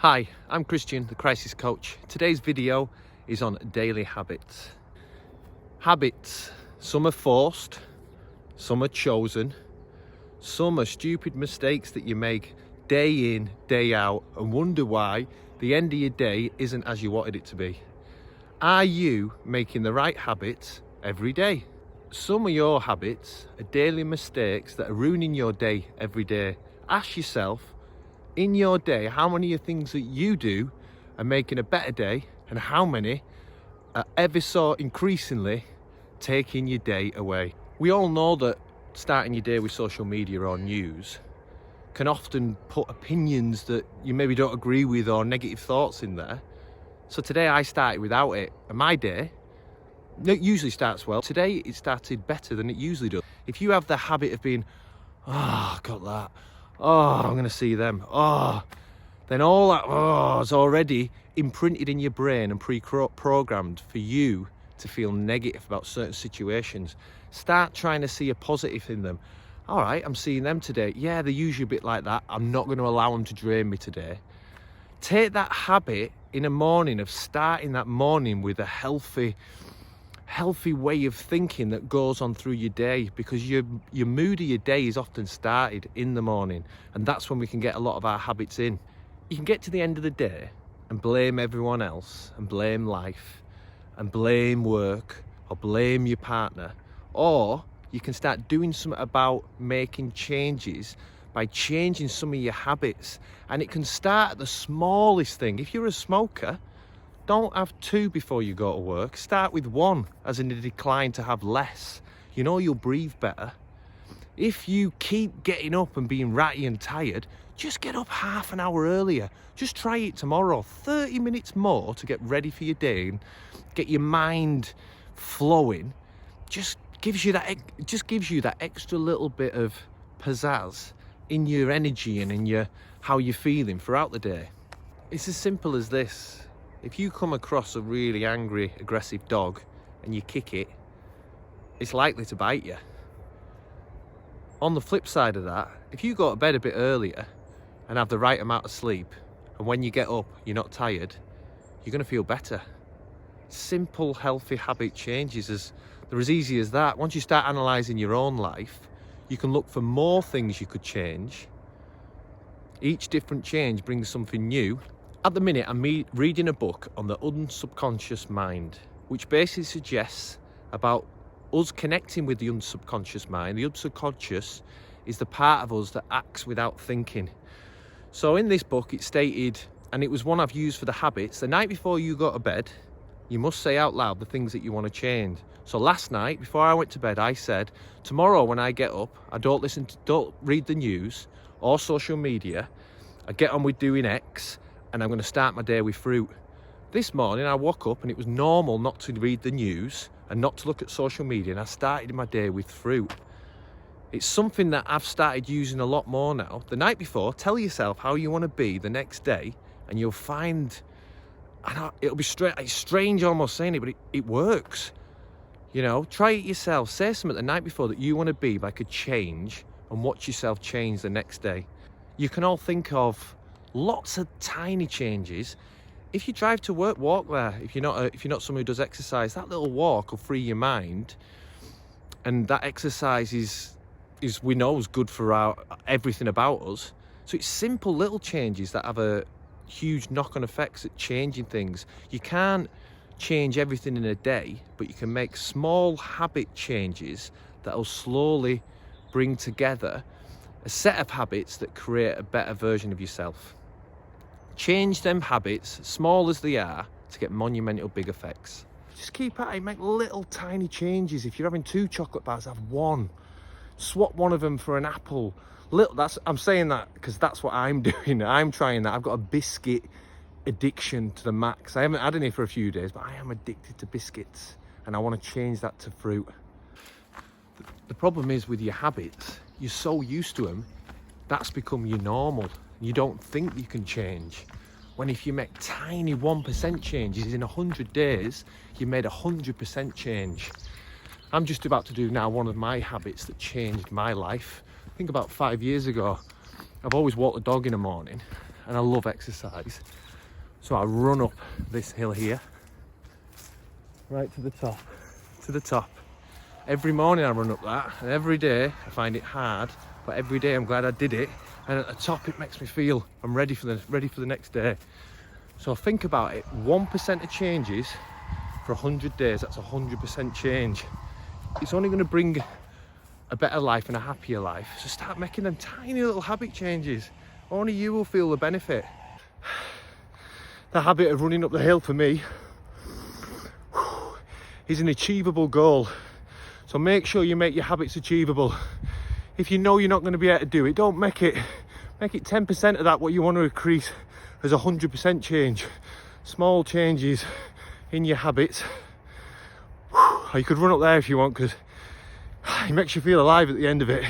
Hi, I'm Christian, the Crisis Coach. Today's video is on daily habits. Habits, some are forced, some are chosen, some are stupid mistakes that you make day in, day out and wonder why the end of your day isn't as you wanted it to be. Are you making the right habits every day? Some of your habits are daily mistakes that are ruining your day every day. Ask yourself, in your day, how many of the things that you do are making a better day and how many are ever so increasingly taking your day away? We all know that starting your day with social media or news can often put opinions that you maybe don't agree with or negative thoughts in there. So today I started without it, and my day, it usually starts well. Today it started better than it usually does. If you have the habit of being, oh, got that, oh, I'm gonna see them, oh, then all that is already imprinted in your brain and pre-programmed for you to feel negative about certain situations. Start trying to see a positive in them. All right, I'm seeing them today. Yeah, they're usually a bit like that. I'm not going to allow them to drain me today. Take that habit in a morning of starting that morning with a healthy way of thinking that goes on through your day, because your mood of your day is often started in the morning, and that's when we can get a lot of our habits in. You can get to the end of the day and blame everyone else and blame life and blame work or blame your partner, or you can start doing something about making changes by changing some of your habits. And it can start at the smallest thing. If you're a smoker, don't have two before you go to work. Start with one, as in a decline to have less. You know, you'll breathe better. If you keep getting up and being ratty and tired, just get up half an hour earlier. Just try it tomorrow. 30 minutes more to get ready for your day and get your mind flowing. Just gives you that extra little bit of pizzazz in your energy and in your how you're feeling throughout the day. It's as simple as this. If you come across a really angry, aggressive dog and you kick it, it's likely to bite you. On the flip side of that, if you go to bed a bit earlier and have the right amount of sleep, and when you get up, you're not tired, you're going to feel better. Simple, healthy habit changes, they're as easy as that. Once you start analysing your own life, you can look for more things you could change. Each different change brings something new. At the minute, I'm reading a book on the unsubconscious mind, which basically suggests about us connecting with the unsubconscious mind. The unsubconscious is the part of us that acts without thinking. So in this book, it stated, and it was one I've used for the habits, the night before you go to bed, you must say out loud the things that you want to change. So last night, before I went to bed, I said, tomorrow when I get up, I don't read the news or social media. I get on with doing X, and I'm going to start my day with fruit. This morning I woke up and it was normal not to read the news and not to look at social media, and I started my day with fruit. It's something that I've started using a lot more now. The night before, tell yourself how you want to be the next day, and you'll find, it'll be it's strange almost saying it, but it works. You know, try it yourself. Say something the night before that you want to be like a change, and watch yourself change the next day. You can all think of lots of tiny changes. If you drive to work, walk there. If you're not someone who does exercise, that little walk will free your mind, and that exercise is we know is good for everything about us. So it's simple little changes that have a huge knock-on effects at changing things. You can't change everything in a day, but you can make small habit changes that will slowly bring together a set of habits that create a better version of yourself. Change them habits, small as they are, to get monumental big effects. Just keep at it, make little tiny changes. If you're having 2 chocolate bars, have 1. Swap one of them for an apple. I'm saying that because that's what I'm doing. I'm trying that. I've got a biscuit addiction to the max. I haven't had any for a few days, but I am addicted to biscuits, and I want to change that to fruit. The problem is with your habits, you're so used to them, that's become your normal. You don't think you can change. When if you make tiny 1% changes in 100 days, you made 100% change. I'm just about to do now one of my habits that changed my life. I think about 5 years ago, I've always walked the dog in the morning, and I love exercise. So I run up this hill here, right to the top. Every morning I run up that, and every day I find it hard, but every day I'm glad I did it. And at the top, it makes me feel I'm ready for the next day. So think about it: 1% of changes for 100 days. That's 100% change. It's only going to bring a better life and a happier life. So start making them tiny little habit changes. Only you will feel the benefit. The habit of running up the hill for me is an achievable goal. So make sure you make your habits achievable. If you know you're not going to be able to do it, don't make it 10% of that what you want to increase as 100% change. Small changes in your habits. Or you could run up there if you want, because it makes you feel alive at the end of it.